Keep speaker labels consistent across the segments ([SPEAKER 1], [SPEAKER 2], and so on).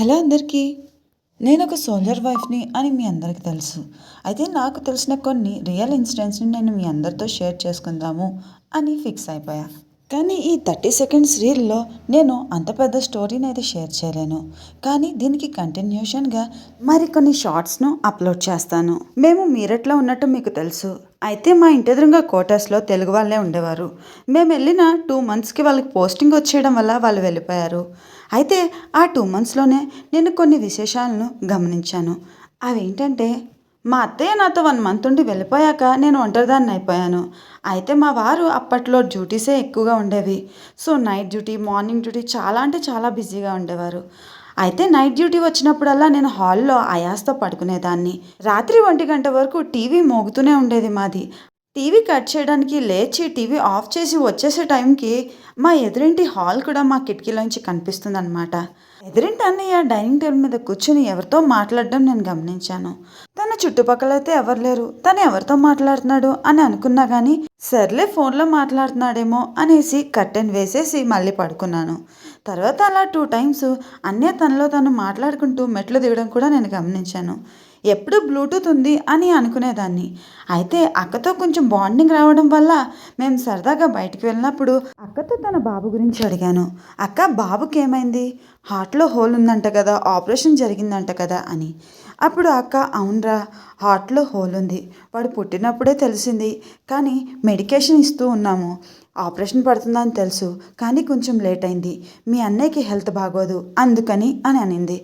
[SPEAKER 1] Hello అందరికీ. నేను ఒక సోల్జర్ వైఫ్ని అని మీ అందరికీ తెలుసు. అయితే నాకు తెలిసిన కొన్ని రియల్ ఇన్సిడెంట్స్ని నేను మీ అందరితో షేర్ చేసుకుందాము అని ఫిక్స్ అయిపోయా. కానీ ఈ 30 సెకండ్స్ రీల్లో నేను అంత పెద్ద స్టోరీని అయితే షేర్ చేయలేను. కానీ దీనికి కంటిన్యూషన్గా మరికొన్ని షార్ట్స్ను అప్లోడ్ చేస్తాను. మేము మీరట్లో ఉన్నట్టు మీకు తెలుసు. అయితే మా ఇంటి ఎదురుగా క్వార్టర్స్లో తెలుగు వాళ్ళే ఉండేవారు. మేము వెళ్ళిన 2 మంత్స్కి వాళ్ళకి పోస్టింగ్ వచ్చేయడం వల్ల వాళ్ళు వెళ్ళిపోయారు. అయితే ఆ 2 మంత్స్లోనే నేను కొన్ని విశేషాలను గమనించాను. అవేంటంటే, మా అత్తయ్య నాతో 1 మంత్ ఉండి వెళ్ళిపోయాక నేను ఒంటరిదాన్ని అయిపోయాను. అయితే మా వారు అప్పట్లో డ్యూటీసే ఎక్కువగా ఉండేవి. So night duty, morning duty చాలా అంటే చాలా బిజీగా ఉండేవారు. అయితే నైట్ డ్యూటీ వచ్చినప్పుడల్లా నేను హాల్లో అయాస్తో పడుకునేదాన్ని. రాత్రి 1 గంట వరకు టీవీ మోగుతూనే ఉండేది మాది. టీవీ కట్ చేయడానికి లేచి టీవీ ఆఫ్ చేసి వచ్చేసే టైంకి మా ఎదురింటి హాల్ కూడా మా కిటికీలోంచి కనిపిస్తుందన్నమాట. ఎదురింటి అన్నయ్య డైనింగ్ టేబుల్ మీద కూర్చుని ఎవరితో మాట్లాడడం నేను గమనించాను. తన చుట్టుపక్కల అయితే ఎవరు లేరు. తను ఎవరితో మాట్లాడుతున్నాడు అని అనుకున్నా కానీ సర్లే ఫోన్లో మాట్లాడుతున్నాడేమో అనేసి కర్టెన్ వేసేసి మళ్ళీ పడుకున్నాను. తర్వాత అలా 2 టైమ్స్ అన్నయ్య తనలో తను మాట్లాడుకుంటూ మెట్లు దిగడం కూడా నేను గమనించాను. ఎప్పుడు బ్లూటూత్ ఉంది అని అనుకునేదాన్ని. అయితే అక్కతో కొంచెం బాండింగ్ రావడం వల్ల మేము సరదాగా బయటికి వెళ్ళినప్పుడు అక్కతో తన బాబు గురించి అడిగాను. అక్క, బాబుకి ఏమైంది? హార్ట్లో హోల్ ఉందంట కదా, ఆపరేషన్ జరిగిందంట కదా అని. అప్పుడు అక్క, అవునరా, హార్ట్లో హోల్ ఉంది, వాడు పుట్టినప్పుడే తెలిసింది, కానీ మెడికేషన్ ఇస్తూ ఉన్నాము. ఆపరేషన్ పడుతుందని తెలుసు, కానీ కొంచెం లేట్ అయింది, మీ అన్నయ్యకి హెల్త్ బాగోదు అందుకని అని అనింది.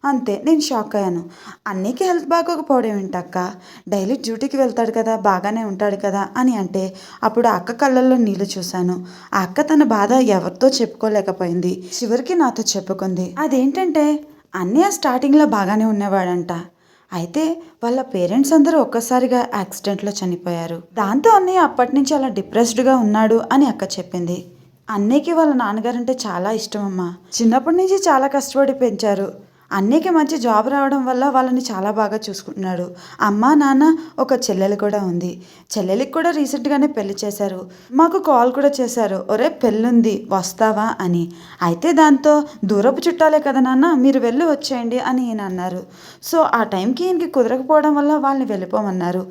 [SPEAKER 1] అంతే, నేను షాక్ అయ్యాను. అన్నయ్యకి హెల్త్ బాగోకపోవడం ఏంటక్క, డైలీ డ్యూటీకి వెళ్తాడు కదా, బాగానే ఉంటాడు కదా అని అంటే అప్పుడు అక్క కళ్ళల్లో నీళ్లు చూశాను. ఆ అక్క తన బాధ ఎవరితో చెప్పుకోలేకపోయింది. చివరికి నాతో చెప్పుకుంది. అదేంటంటే, అన్నయ్య స్టార్టింగ్లో బాగానే ఉన్నవాడంట. అయితే వాళ్ళ పేరెంట్స్ అందరూ ఒక్కసారిగా యాక్సిడెంట్లో చనిపోయారు. దాంతో అన్నయ్య అప్పటి నుంచి అలా డిప్రెస్డ్గా ఉన్నాడు అని అక్క చెప్పింది. అన్నయ్యకి వాళ్ళ నాన్నగారంటే చాలా ఇష్టం అమ్మ. చిన్నప్పటి నుంచి చాలా కష్టపడి పెంచారు. అన్నయ్యకి మంచి జాబ్ రావడం వల్ల వాళ్ళని చాలా బాగా చూసుకుంటున్నాడు. అమ్మ, నాన్న, ఒక చెల్లెలు కూడా ఉంది. చెల్లెలికి కూడా రీసెంట్గానే పెళ్లి చేశారు. మాకు కాల్ కూడా చేశారు, ఒరే పెళ్ళుంది వస్తావా అని. అయితే దాంతో దూరపు చుట్టాలే కదా నాన్న, మీరు వెళ్ళి వచ్చేయండి అని ఈయన అన్నారు. సో ఆ టైంకి ఈయనకి కుదరకపోవడం వల్ల వాళ్ళని వెళ్ళిపోమన్నారు.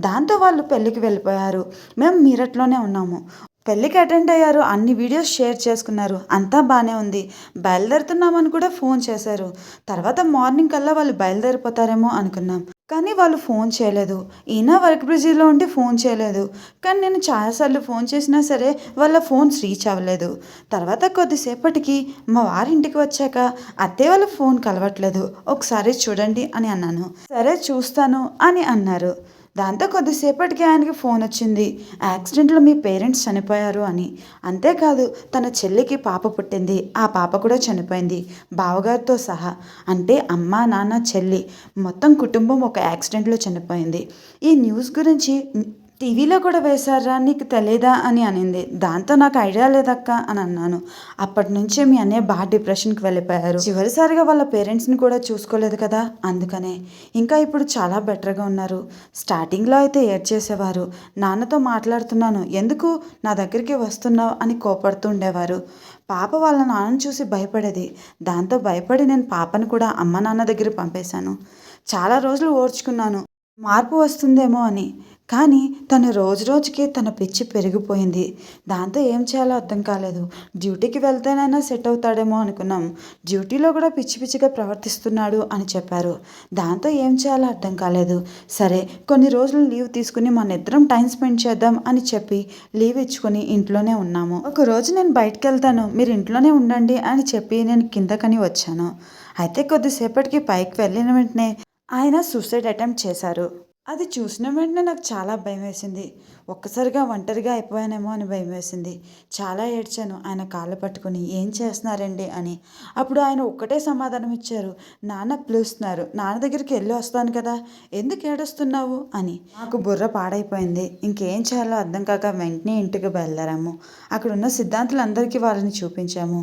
[SPEAKER 1] దాంతో వాళ్ళు పెళ్ళికి వెళ్ళిపోయారు. మేము మీరట్లోనే ఉన్నాము. పెళ్ళికి అటెండ్ అయ్యారు, అన్ని వీడియోస్ షేర్ చేసుకున్నారు, అంతా బాగానే ఉంది. బయలుదేరుతున్నామని కూడా ఫోన్ చేశారు. తర్వాత మార్నింగ్ కల్లా వాళ్ళు బయలుదేరిపోతారేమో అనుకున్నాం, కానీ వాళ్ళు ఫోన్ చేయలేదు. ఈయన వర్క్ బిజీలో ఉండి ఫోన్ చేయలేదు. కానీ నేను చాలాసార్లు ఫోన్ చేసినా సరే వాళ్ళ ఫోన్స్ రీచ్ అవ్వలేదు. తర్వాత కొద్దిసేపటికి మా వారింటికి వచ్చాక అత్తయ్య వాళ్ళ ఫోన్ కలవట్లేదు, ఒకసారి చూడండి అని అన్నాను. సరే చూస్తాను అని అన్నారు. దాంతో కొద్దిసేపటికి ఆయనకి ఫోన్ వచ్చింది, యాక్సిడెంట్లో మీ పేరెంట్స్ చనిపోయారు అని. అంతేకాదు, తన చెల్లికి పాప పుట్టింది, ఆ పాప కూడా చనిపోయింది బావగారితో సహా. అంటే అమ్మ, నాన్న, చెల్లి మొత్తం కుటుంబం ఒక యాక్సిడెంట్లో చనిపోయింది. ఈ న్యూస్ గురించి టీవీలో కూడా వేశారా, నీకు తెలియదా అని అనింది. దాంతో నాకు ఐడియా లేదక్క అని అన్నాను. అప్పటి నుంచే మీ అన్నయ్య బాగా డిప్రెషన్కి వెళ్ళిపోయారు. చివరిసారిగా వాళ్ళ పేరెంట్స్ని కూడా చూసుకోలేదు కదా, అందుకనే. ఇంకా ఇప్పుడు చాలా బెటర్గా ఉన్నారు. స్టార్టింగ్లో అయితే ఏడ్చేసేవారు. నాన్నతో మాట్లాడుతున్నాను, ఎందుకు నా దగ్గరికి వస్తున్నావు అని కోపడుతూ ఉండేవారు. పాప వాళ్ళ నాన్నను చూసి భయపడేది. దాంతో భయపడి నేను పాపను కూడా అమ్మ నాన్న దగ్గర పంపేశాను. చాలా రోజులు ఓర్చుకున్నాను, మార్పు వస్తుందేమో అని. కానీ తను రోజు రోజుకి తన పిచ్చి పెరిగిపోయింది. దాంతో ఏం చేయాలో అర్థం కాలేదు. డ్యూటీకి వెళ్తేనైనా సెట్ అవుతాడేమో అనుకున్నాం. డ్యూటీలో కూడా పిచ్చి పిచ్చిగా ప్రవర్తిస్తున్నాడు అని చెప్పారు. దాంతో ఏం చేయాలో అర్థం కాలేదు. సరే, కొన్ని రోజులు లీవ్ తీసుకుని మన ఇద్దరం టైం స్పెండ్ చేద్దాం అని చెప్పి లీవ్ ఇచ్చుకొని ఇంట్లోనే ఉన్నాము. ఒకరోజు నేను బయటకు వెళ్తాను, మీరు ఇంట్లోనే ఉండండి అని చెప్పి నేను కిందకని వచ్చాను. అయితే కొద్దిసేపటికి పైకి వెళ్ళిన వెంటనే ఆయన సూసైడ్ అటెంప్ట్ చేశారు. అది చూసిన వెంటనే నాకు చాలా భయం వేసింది. ఒక్కసారిగా ఒంటరిగా అయిపోయానేమో అని భయం వేసింది. చాలా ఏడ్చాను ఆయన కాళ్ళు పట్టుకుని, ఏం చేస్తున్నారండి అని. అప్పుడు ఆయన ఒక్కటే సమాధానం ఇచ్చారు, నాన్న పిలుస్తున్నారు, నాన్న దగ్గరికి వెళ్ళి వస్తాను కదా, ఎందుకు ఏడుస్తున్నావు అని. నాకు బుర్ర పాడైపోయింది. ఇంకేం చేయాలో అర్థం కాక వెంటనే ఇంటికి బయలుదేరాము. అక్కడ ఉన్న సిద్ధాంతులందరికీ వాళ్ళని చూపించాము.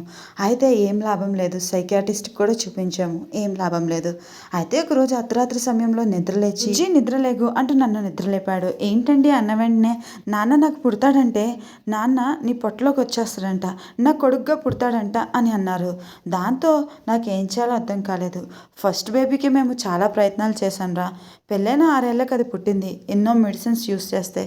[SPEAKER 1] అయితే ఏం లాభం లేదు. సైకియాట్రిస్ట్కి కూడా చూపించాము, ఏం లాభం లేదు. అయితే ఒకరోజు అర్ధరాత్రి సమయంలో నిద్రలేచి లెగు అంటూ నన్ను నిద్రలేపాడు. ఏంటండి అన్న వెంటనే, నాన్న నాకు పుడతాడంటే, నాన్న నీ పొట్టలోకి వచ్చేస్తాడంట, నా కొడుకుగా పుడతాడంట అని అన్నారు. దాంతో నాకేం చేయాలో అర్థం కాలేదు. ఫస్ట్ బేబీకి మేము చాలా ప్రయత్నాలు చేశాంరా. పెళ్ళైన 6 ఏళ్ళకి అది పుట్టింది. ఎన్నో మెడిసిన్స్ యూస్ చేస్తే.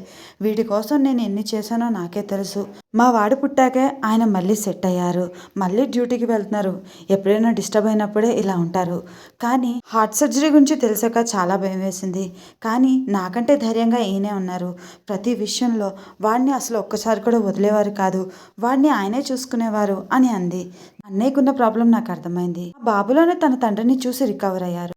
[SPEAKER 1] వీటి కోసం నేను ఎన్ని చేశానో నాకే తెలుసు. మా వాడు పుట్టాకే ఆయన మళ్ళీ సెట్ అయ్యారు. మళ్ళీ డ్యూటీకి వెళ్తున్నారు. ఎప్పుడైనా డిస్టర్బ్ అయినప్పుడే ఇలా ఉంటారు. కానీ హార్ట్ సర్జరీ గురించి తెలిసాక చాలా భయం వేసింది. కానీ నాకంటే ధైర్యంగా ఈయనే ఉన్నారు. ప్రతి విషయంలో వాడిని అసలు ఒక్కసారి కూడా వదిలేవారు కాదు. వాడిని ఆయనే చూసుకునేవారు అని అంది. అన్నయ్యకున్న ప్రాబ్లం నాకు అర్థమైంది. బాబులోనే తన తండ్రిని చూసి రికవర్ అయ్యారు.